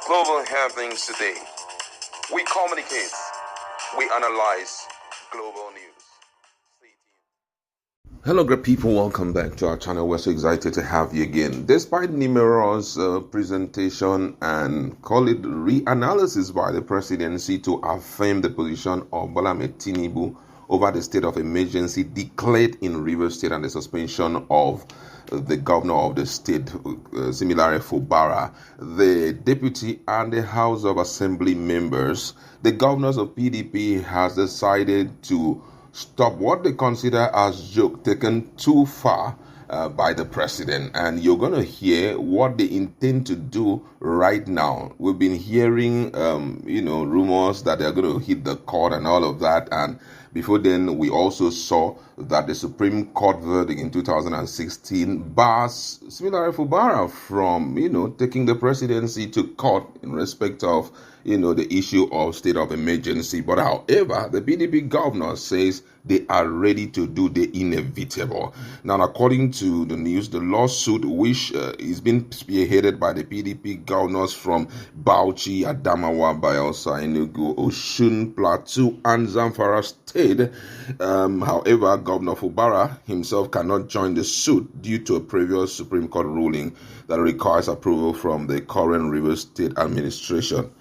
Global happenings today. We communicate. We analyze global news. Hello, great people. Welcome back to our channel. We're so excited to have you again. Despite numerous presentation and call it reanalysis by the presidency to affirm the position of Tinubu over the state of emergency declared in Rivers State and the suspension of the governor of the state, similarly Fubara, the deputy and the House of Assembly members, the governors of PDP has decided to stop what they consider as joke taken too far by the president. And you're going to hear what they intend to do right now. We've been hearing, rumors that they're going to hit the court and all of that. And before then, we also saw that the Supreme Court verdict in 2016 bars similar Fubara from, taking the presidency to court in respect of, the issue of state of emergency. But however, the PDP governor says they are ready to do the inevitable. Now, according to the news, the lawsuit, which is being spearheaded by the PDP governors from Bauchi, Adamawa, Bayelsa, Enugu, Osun, Plateau, and Zamfara State. However, Governor Fubara himself cannot join the suit due to a previous Supreme Court ruling that requires approval from the current Rivers State administration.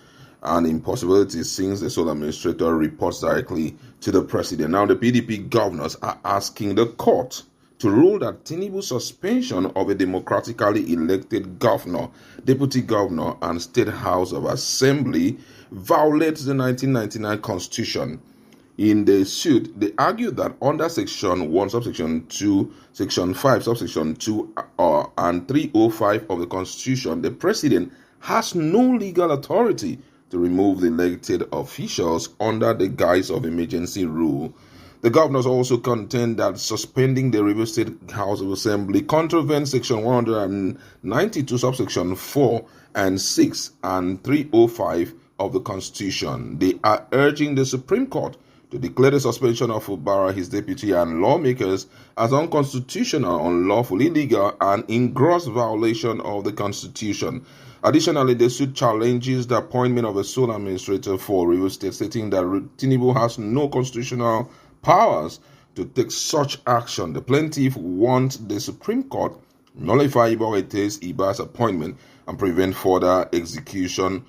An impossibility since the sole administrator reports directly to the president. Now, the PDP governors are asking the court to rule that Tinubu's suspension of a democratically elected governor, deputy governor, and state house of assembly violates the 1999 constitution. In the suit, they argue that under Section 1, Subsection 2, Section 5, Subsection 2, and 305 of the Constitution, the president has no legal authority to remove the elected officials under the guise of emergency rule. The governors also contend that suspending the Rivers State House of Assembly contravenes Section 192, Subsection 4 and 6 and 305 of the Constitution. They are urging the Supreme Court to declare the suspension of Fubara, his deputy, and lawmakers as unconstitutional, unlawful, illegal, and in gross violation of the Constitution. Additionally, the suit challenges the appointment of a sole administrator for Rivers State, stating that Tinubu has no constitutional powers to take such action. The plaintiff wants the Supreme Court nullify Iba's appointment and prevent further execution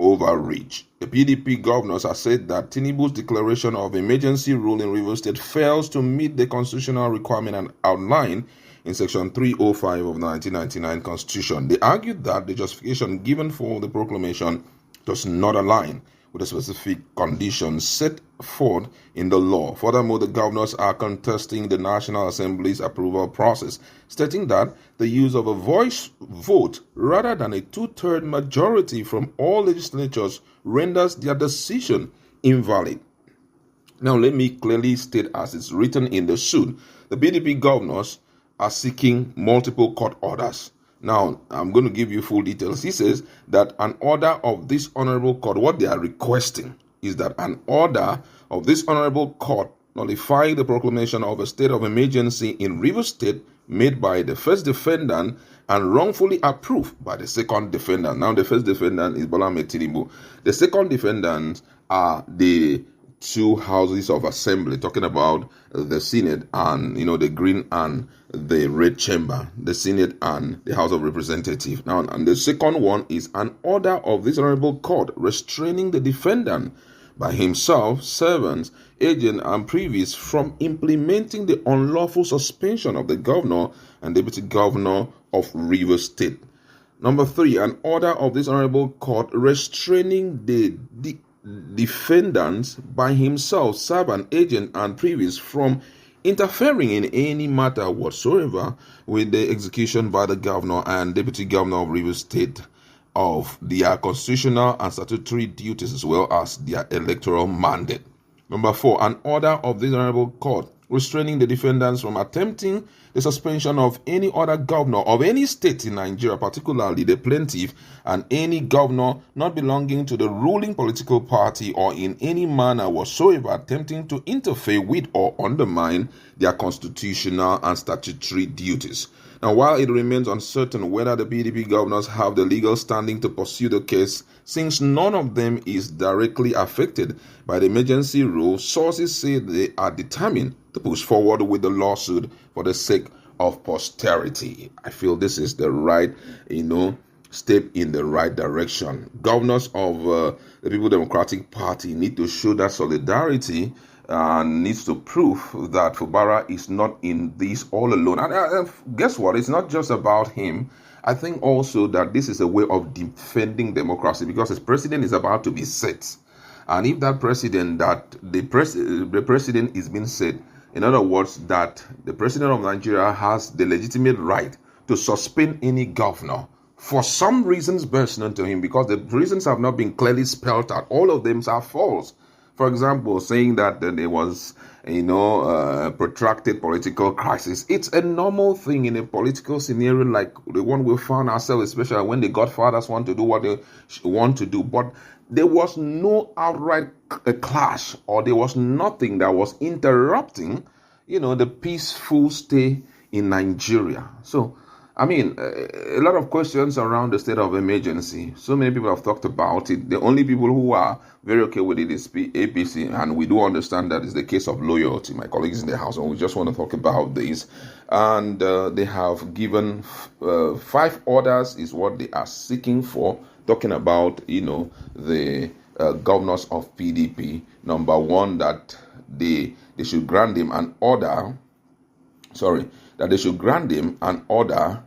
overreach. The PDP governors have said that Tinubu's declaration of emergency rule in Rivers State fails to meet the constitutional requirement and outlined in Section 305 of the 1999 Constitution. They argued that the justification given for the proclamation does not align with the specific conditions set forth in the law. Furthermore, the governors are contesting the National Assembly's approval process, stating that the use of a voice vote rather than a two-thirds majority from all legislatures renders their decision invalid. Now, let me clearly state, as it's written in the suit, the PDP governors are seeking multiple court orders. Now, I'm going to give you full details. He says that an order of this honorable court, what they are requesting is that an order of this honorable court nullifying the proclamation of a state of emergency in Rivers State made by the first defendant and wrongfully approved by the second defendant. Now, the first defendant is Tinubu. The second defendants are the two houses of assembly, talking about the Senate and, the green and the red chamber, the Senate and the House of Representatives. Now, and the second one is an order of this honorable court restraining the defendant by himself, servants, agent, and previous from implementing the unlawful suspension of the governor and deputy governor of Rivers State. Number 3, an order of this honorable court restraining the defendants by himself, servant, agent, and previous from interfering in any matter whatsoever with the execution by the governor and deputy governor of Rivers State of their constitutional and statutory duties as well as their electoral mandate. Number 4, an order of this honorable court restraining the defendants from attempting the suspension of any other governor of any state in Nigeria, particularly the plaintiff, and any governor not belonging to the ruling political party or in any manner whatsoever attempting to interfere with or undermine their constitutional and statutory duties. Now, while it remains uncertain whether the PDP governors have the legal standing to pursue the case, since none of them is directly affected by the emergency rule, sources say they are determined to push forward with the lawsuit for the sake of posterity. I feel this is the right, step in the right direction. Governors of the People Democratic Party need to show that solidarity and needs to prove that Fubara is not in this all alone. And guess what? It's not just about him. I think also that this is a way of defending democracy, because his president is about to be set. And if that president, the president is being set, in other words, that the president of Nigeria has the legitimate right to suspend any governor for some reasons best known to him, because the reasons have not been clearly spelled out. All of them are false. For example, saying that there was, protracted political crisis. It's a normal thing in a political scenario like the one we found ourselves, especially when the godfathers want to do what they want to do. But there was no outright clash, or there was nothing that was interrupting, the peaceful stay in Nigeria. So, a lot of questions around the state of emergency. So many people have talked about it. The only people who are very okay with it is APC, and we do understand that is the case of loyalty. My colleagues in the House, and we just want to talk about this. And they have given 5 orders is what they are seeking for, talking about, the governors of PDP. Number 1, that they should grant them an order. That they should grant them an order,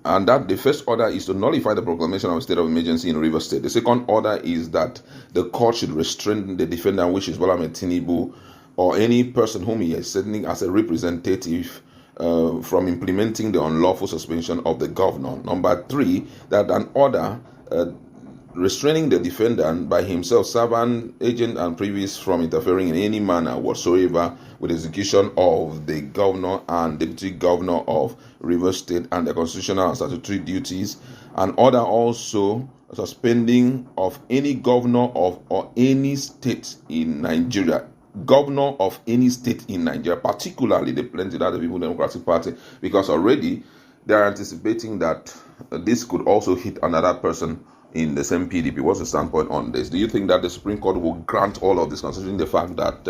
and that the first order is to nullify the proclamation of a state of emergency in Rivers State. The second order is that the court should restrain the defendant, which is Tinubu, or any person whom he is sending as a representative from implementing the unlawful suspension of the governor. Number 3, that an order restraining the defendant by himself, servant, agent, and previous from interfering in any manner whatsoever with the execution of the governor and deputy governor of Rivers State and their constitutional and statutory duties. An order also suspending of any governor of or any state in Nigeria. Governor of any state in Nigeria, particularly the Plenty that the People Democratic Party, because already they are anticipating that this could also hit another person in the same PDP. What's the standpoint on this? Do you think that the Supreme Court will grant all of this, considering the fact that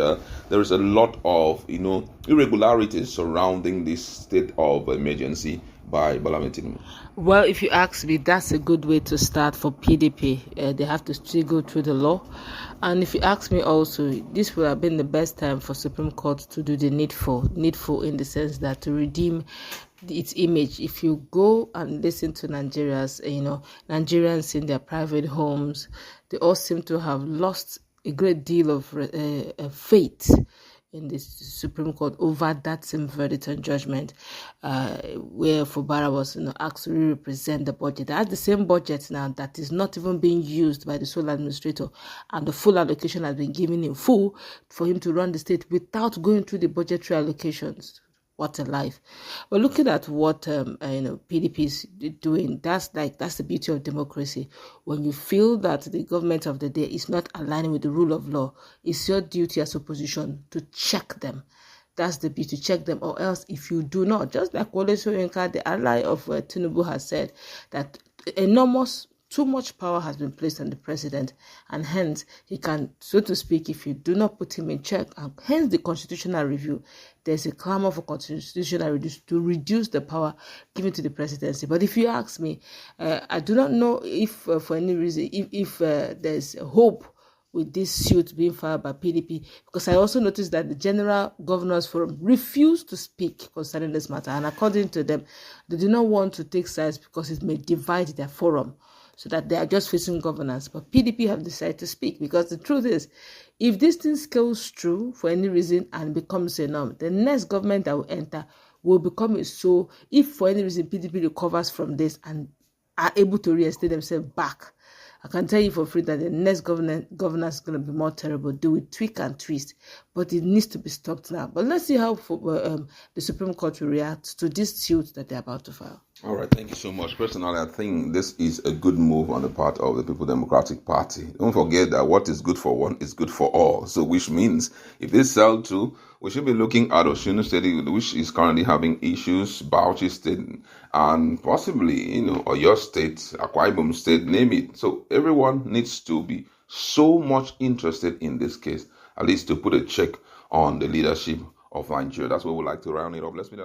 there is a lot of irregularities surrounding this state of emergency by Tinubu? Well, if you ask me, that's a good way to start for PDP. They have to still go through the law. And if you ask me also, this would have been the best time for Supreme Court to do the needful in the sense that to redeem its image. If you go and listen to Nigerians, Nigerians in their private homes, they all seem to have lost a great deal of faith in the Supreme Court over that same verdict and judgment, where Fubara was asked to represent the budget. That's the same budget now that is not even being used by the sole administrator, and the full allocation has been given in full for him to run the state without going through the budgetary allocations. What a life. But looking at what PDP is doing, that's the beauty of democracy. When you feel that the government of the day is not aligning with the rule of law, it's your duty as opposition to check them. That's the beauty, check them, or else if you do not, just like Wole Soyinka, the ally of Tinubu, has said that too much power has been placed on the president, and hence he can, so to speak, if you do not put him in check, and hence the constitutional review, there's a clamor for constitutional review to reduce the power given to the presidency. But if you ask me, I do not know if for any reason, if there's hope with this suit being filed by PDP, because I also noticed that the General Governors Forum refused to speak concerning this matter, and according to them, they do not want to take sides because it may divide their forum, so that they are just facing governance. But PDP have decided to speak, because the truth is, if this thing scales through for any reason and becomes a norm, the next government that will enter will become a so. If for any reason PDP recovers from this and are able to reinstate themselves back, I can tell you for free that the next governor is going to be more terrible. Do it, tweak and twist, but it needs to be stopped now. But let's see how the Supreme Court will react to this suit that they're about to file. All right, thank you so much. Personally, I think this is a good move on the part of the People Democratic Party. Don't forget that what is good for one is good for all. So, which means if they sell to, we should be looking at Osun State, which is currently having issues, Bauchi State, and possibly, or your state, Akwa Ibom State, name it. So, everyone needs to be so much interested in this case, at least to put a check on the leadership of Nigeria. That's what we would like to round it up. Let's meet